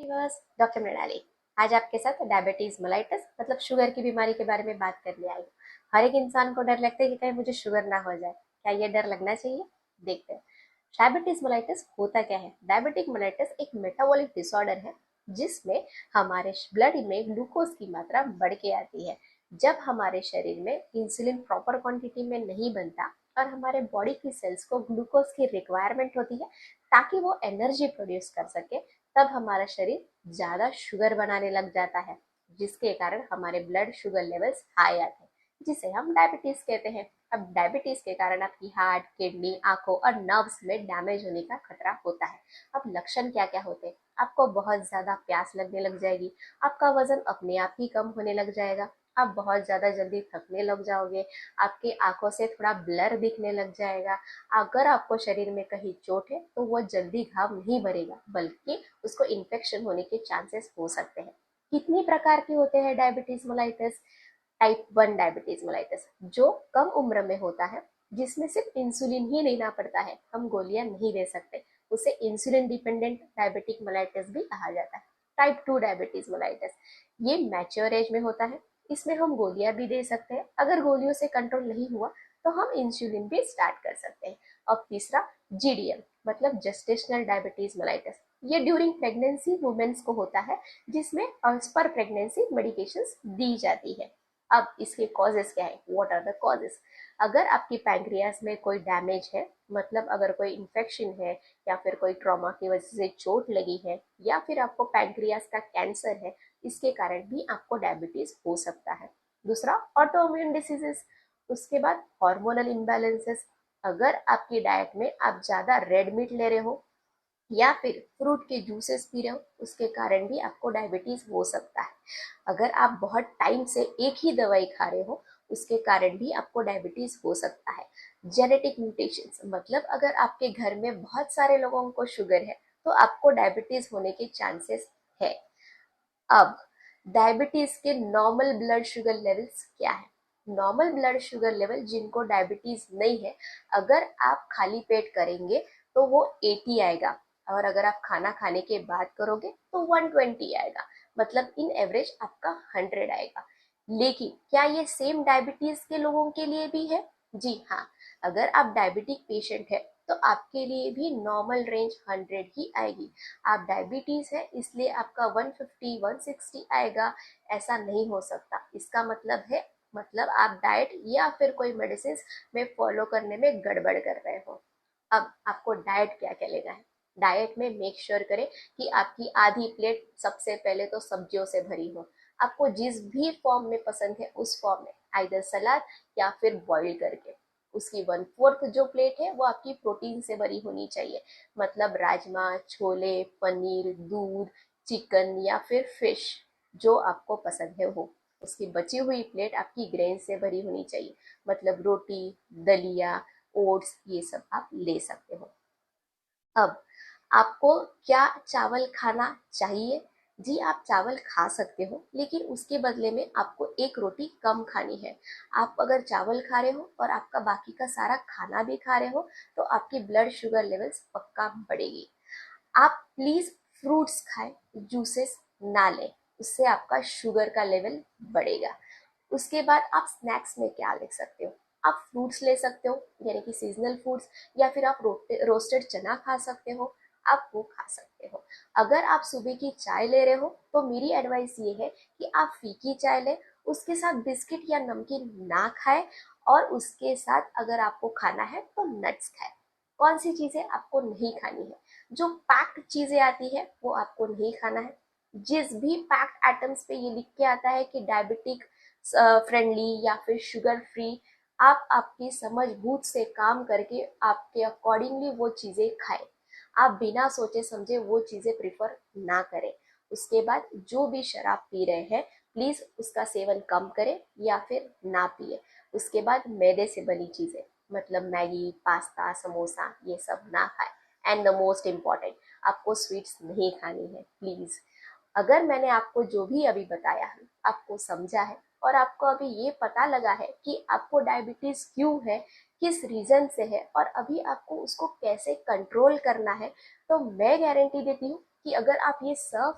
Viewers, doctor Mrinali आज आपके साथ डायबिटीज मेलाइटस मतलब शुगर की बीमारी के बारे में बात करने आई हूँ। हर एक इंसान को डर लगता है कि कहीं मुझे शुगर ना हो जाए। क्या ये डर लगना चाहिए? देखते हैं डायबिटीज मेलाइटस होता क्या है। डायबिटिक मेलाइटस एक मेटाबॉलिक डिसऑर्डर है जिसमें हमारे ब्लड में ग्लूकोज की मात्रा बढ़ के आती है। जब हमारे शरीर में इंसुलिन प्रॉपर क्वांटिटी में नहीं बनता और हमारे बॉडी की सेल्स को ग्लूकोज की रिक्वायरमेंट होती है ताकि वो एनर्जी प्रोड्यूस कर सके, तब हमारा शरीर ज्यादा शुगर बनाने लग जाता है, जिसके कारण हमारे ब्लड शुगर लेवल्स हाई आते हैं, जिसे हम डायबिटीज कहते हैं। अब डायबिटीज के कारण आपकी हार्ट, किडनी, आंखों और नर्व्स में डैमेज होने का खतरा होता है। अब लक्षण क्या क्या होते हैं? आपको बहुत ज्यादा प्यास लगने लग जाएगी, आपका वजन अपने आप ही कम होने लग जाएगा, आप बहुत ज्यादा जल्दी थकने लग जाओगे, आपकी आंखों से थोड़ा ब्लर दिखने लग जाएगा। अगर आपको शरीर में कहीं चोट है तो वो जल्दी घाव नहीं भरेगा, बल्कि उसको इन्फेक्शन होने के चांसेस हो सकते हैं। कितनी प्रकार के होते हैं diabetes mellitus? Type 1 diabetes mellitus जो कम उम्र में होता है, जिसमें सिर्फ इंसुलिन ही लेना पड़ता है, हम गोलियां नहीं दे सकते, उसे इंसुलिन डिपेंडेंट डायबिटिक मेलाइटस भी कहा जाता है। टाइप 2 डायबिटीज मेलाइटस ये मैच्योर एज में होता है, इसमें हम गोलियां भी दे सकते हैं, अगर गोलियों से कंट्रोल नहीं हुआ तो हम इंसुलिन भी स्टार्ट कर सकते हैं। और तीसरा जीडीएम मतलब जेस्टेशनल डायबिटीज मेलाइटस, ये ड्यूरिंग प्रेगनेंसी वुमेन्स को होता है, जिसमें एज पर प्रेगनेंसी मेडिकेशंस दी जाती है। अब इसके कॉजेस क्या है? What are the causes? अगर आपकी पैंक्रियास में कोई डैमेज है, मतलब अगर कोई इन्फेक्शन है या फिर कोई ट्रॉमा की वजह से चोट लगी है या फिर आपको पैंक्रियास का कैंसर है, इसके कारण भी आपको डायबिटीज हो सकता है। दूसरा ऑटोइम्यून डिसीजेस। उसके बाद हार्मोनल इम्बैलेंसेस। अगर आपकी डाइट में आप ज्यादा रेड मीट ले रहे हो या फिर फ्रूट के जूसेस पी रहे हो, उसके कारण भी आपको डायबिटीज हो सकता है। अगर आप बहुत टाइम से एक ही दवाई खा रहे हो, उसके कारण भी आपको डायबिटीज हो सकता है। जेनेटिक म्यूटेशंस मतलब अगर आपके घर में बहुत सारे लोगों को शुगर है तो आपको डायबिटीज होने के चांसेस है। अब डायबिटीज के नॉर्मल ब्लड शुगर लेवल्स क्या है? नॉर्मल ब्लड शुगर लेवल जिनको डायबिटीज नहीं है, अगर आप खाली पेट करेंगे तो वो 80 आएगा, और अगर आप खाना खाने के बाद करोगे तो 120 आएगा, मतलब इन एवरेज आपका 100 आएगा। लेकिन क्या ये सेम डायबिटीज के लोगों के लिए भी है? जी हाँ। अगर आप डायबिटिक पेशेंट है तो आपके लिए भी नॉर्मल रेंज 100 ही आएगी। आप डायबिटीज है इसलिए आपका 150 160 आएगा, ऐसा नहीं हो सकता। इसका मतलब है, मतलब आप डाइट या फिर कोई मेडिसिन में फॉलो करने में गड़बड़ कर रहे हो। अब आपको डाइट क्या क्या लेना है? डाइट में मेक श्योर करें कि आपकी आधी प्लेट सबसे पहले तो सब्जियों से भरी हो। आपको जिस भी फॉर्म में पसंद है उस फॉर्म में, आइदर सलाद या फिर बॉईल करके। उसकी 1/4 जो प्लेट है वो आपकी प्रोटीन से भरी होनी चाहिए, मतलब राजमा, छोले, पनीर, दूध, चिकन या फिर फिश, जो आपको पसंद है वो। उसकी बची हुई प्लेट आपकी ग्रेन से भरी होनी चाहिए, मतलब रोटी, दलिया, ओट्स, ये सब आप ले सकते हो। अब आपको क्या चावल खाना चाहिए? जी, आप चावल खा सकते हो, लेकिन उसके बदले में आपको एक रोटी कम खानी है। आप अगर चावल खा रहे हो और आपका बाकी का सारा खाना भी खा रहे हो तो आपकी ब्लड शुगर लेवल्स पक्का बढ़ेगी। आप प्लीज फ्रूट्स खाएं, जूसेस ना लें, उससे आपका शुगर का लेवल बढ़ेगा। उसके बाद आप स्नैक्स में क्या ले सकते हो? आप फ्रूट्स ले सकते हो, यानी कि सीजनल फ्रूट्स, या फिर आप रोस्टेड चना खा सकते हो, आप वो खा सकते हो। अगर आप सुबह की चाय ले रहे हो तो मेरी एडवाइस ये है कि आप फीकी चाय लें, उसके साथ बिस्किट या नमकीन ना खाएं, और उसके साथ अगर आपको खाना है तो नट्स खाएं। कौन सी चीजें आपको नहीं खानी है? जो पैक्ड चीजें आती है वो आपको नहीं खाना है। जिस भी पैक्ड आइटम्स पे ये लिख के आता है कि डायबिटिक फ्रेंडली या फिर शुगर फ्री, आप आपकी समझ बूझ से काम करके आपके अकॉर्डिंगली वो चीजें खाएं। आप बिना सोचे समझे वो चीजें प्रिफर ना करें। उसके बाद जो भी शराब पी रहे हैं, प्लीज उसका सेवन कम करें या फिर ना पिए। उसके बाद मैदे से बनी चीजें, मतलब मैगी, पास्ता, समोसा, ये सब ना खाएं। एंड द मोस्ट इम्पॉर्टेंट, आपको स्वीट्स नहीं खानी है प्लीज। अगर मैंने आपको जो भी अभी बताया है आपको समझा है, और आपको अभी ये पता लगा है कि आपको डायबिटीज क्यों है, किस रीजन से है, और अभी आपको उसको कैसे कंट्रोल करना है, तो मैं गारंटी देती हूँ कि अगर आप ये सब